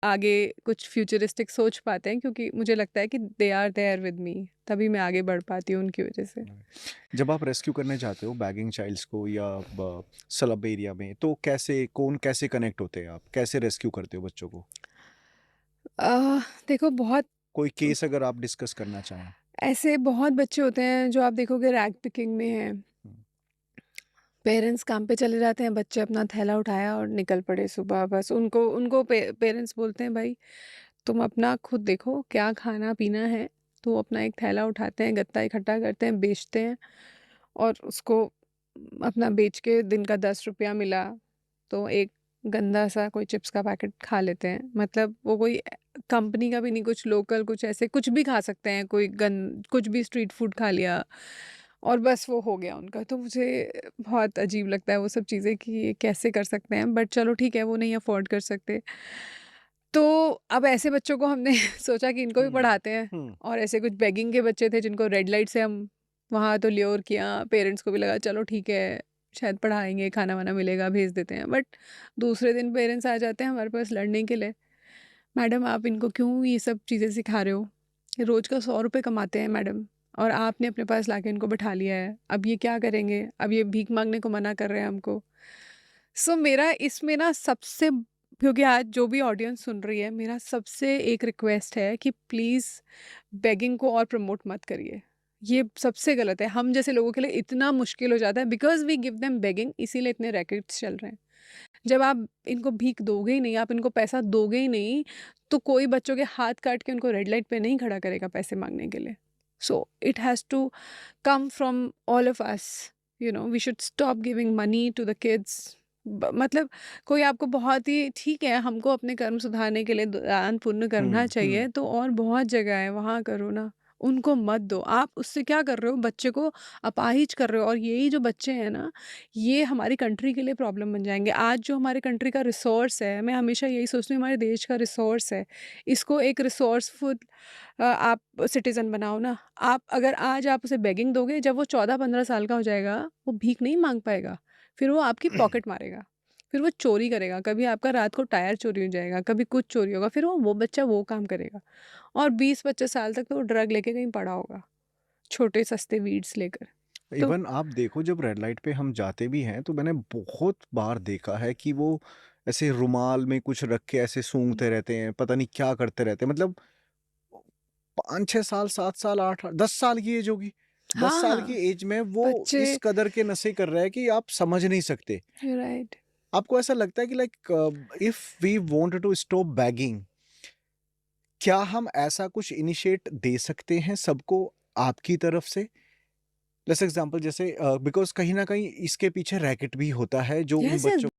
आगे कुछ फ्यूचरिस्टिक सोच पाते हैं, क्योंकि मुझे लगता है कि they are there with me, तभी मैं आगे बढ़ पाती हूँ उनकी वजह से। जब आप रेस्क्यू करने जाते हो बैगिंग चाइल्ड्स को या स्लम एरिया में, तो कैसे कनेक्ट होते हैं आप, कैसे रेस्क्यू करते हो बच्चों को? देखो बहुत कोई केस अगर आप डिस्कस करना चाहें। ऐसे बहुत बच्चे होते हैं जो आप देखोगे रैग पिकिंग में हैं। हम्म, पेरेंट्स काम पे चले जाते हैं, बच्चे अपना थैला उठाया और निकल पड़े सुबह, बस उनको उनको पेरेंट्स बोलते हैं भाई तुम अपना खुद देखो क्या खाना पीना है। तो वो अपना एक थैला उठाते हैं, गत्ता इकट्ठा करते हैं, बेचते हैं, और उसको अपना बेच के दिन का 10 रुपया मिला तो एक गंदा सा कोई चिप्स का पैकेट खा लेते हैं। मतलब वो कोई कंपनी का भी नहीं, कुछ लोकल, कुछ ऐसे कुछ भी खा सकते हैं, कोई कुछ भी स्ट्रीट फूड खा लिया और बस वो हो गया उनका। तो मुझे बहुत अजीब लगता है वो सब चीज़ें कि ये कैसे कर सकते हैं, बट चलो ठीक है, वो नहीं अफोर्ड कर सकते। तो अब ऐसे बच्चों को हमने सोचा कि इनको भी हम्म, पढ़ाते हैं। हम्म, और ऐसे कुछ बेगिंग के बच्चे थे जिनको रेड लाइट से हम वहाँ तो ल्योर किया, पेरेंट्स को भी लगा चलो ठीक है, शायद पढ़ाएंगे, खाना वाना मिलेगा, भेज देते हैं। बट दूसरे दिन पेरेंट्स आ जाते हैं हमारे पास लड़ने के लिए, मैडम आप इनको क्यों ये सब चीज़ें सिखा रहे हो, ये रोज़ का 100 रुपये कमाते हैं मैडम, और आपने अपने पास लाके इनको बिठा लिया है, अब ये क्या करेंगे, अब ये भीख मांगने को मना कर रहे हैं हमको। सो मेरा इसमें ना सबसे, क्योंकि आज जो भी ऑडियंस सुन रही है, मेरा सबसे एक रिक्वेस्ट है कि प्लीज़ बेगिंग को और प्रमोट मत करिए। ये सबसे गलत है, हम जैसे लोगों के लिए इतना मुश्किल हो जाता है because we give them begging, इसीलिए इतने रैकेट्स चल रहे हैं। जब आप इनको भीख दोगे ही नहीं, आप इनको पैसा दोगे ही नहीं, तो कोई बच्चों के हाथ काट के उनको रेड लाइट पे नहीं खड़ा करेगा पैसे माँगने के लिए। So it has to come from all of us, we should stop giving money to the kids. मतलब कोई आपको बहुत ही ठीक है, हमको अपने कर्म सुधारने के लिए दान पुण्य करना हम्म। चाहिए, तो और बहुत जगह है वहाँ करो ना, उनको मत दो। आप उससे क्या कर रहे हो, बच्चे को अपाहिज कर रहे हो, और यही जो बच्चे हैं ना, ये हमारी कंट्री के लिए प्रॉब्लम बन जाएंगे। आज जो हमारे कंट्री का रिसोर्स है, मैं हमेशा यही सोचती हूँ, हमारे देश का रिसोर्स है, इसको एक रिसोर्सफुल आप सिटीज़न बनाओ ना। आप अगर आज आप उसे बेगिंग दोगे, जब वो 14-15 साल का हो जाएगा, वो भीख नहीं माँग पाएगा। फिर वो आपकी पॉकेट मारेगा, फिर वो चोरी करेगा, कभी आपका रात को टायर चोरी हो जाएगा, कभी कुछ चोरी होगा, फिर वो बच्चा वो काम करेगा। और 20-25 साल तक तो वो ड्रग लेके कहीं पड़ा होगा, छोटे सस्ते वीड्स लेकर। तो इवन आप देखो, जब रेड लाइट पे हम जाते भी हैं तो मैंने बहुत बार देखा है कि वो ऐसे रुमाल में कुछ रख के ऐसे सूंघते रहते हैं, पता नहीं क्या करते रहते हैं। मतलब 5-6 साल, 7 साल, 8 10 साल की एज होगी, 10 साल की हाँ, एज में वो बच्चे, इस कदर के नशे कर रहा है कि आप समझ नहीं सकते। राइट। आपको ऐसा लगता है कि like if we want to stop begging, क्या हम ऐसा कुछ इनिशिएट दे सकते हैं सबको आपकी तरफ से? जैसे एग्जांपल, जैसे बिकॉज़ कहीं न कहीं इसके पीछे रैकेट भी होता है जो उन यस, यस, बच्चों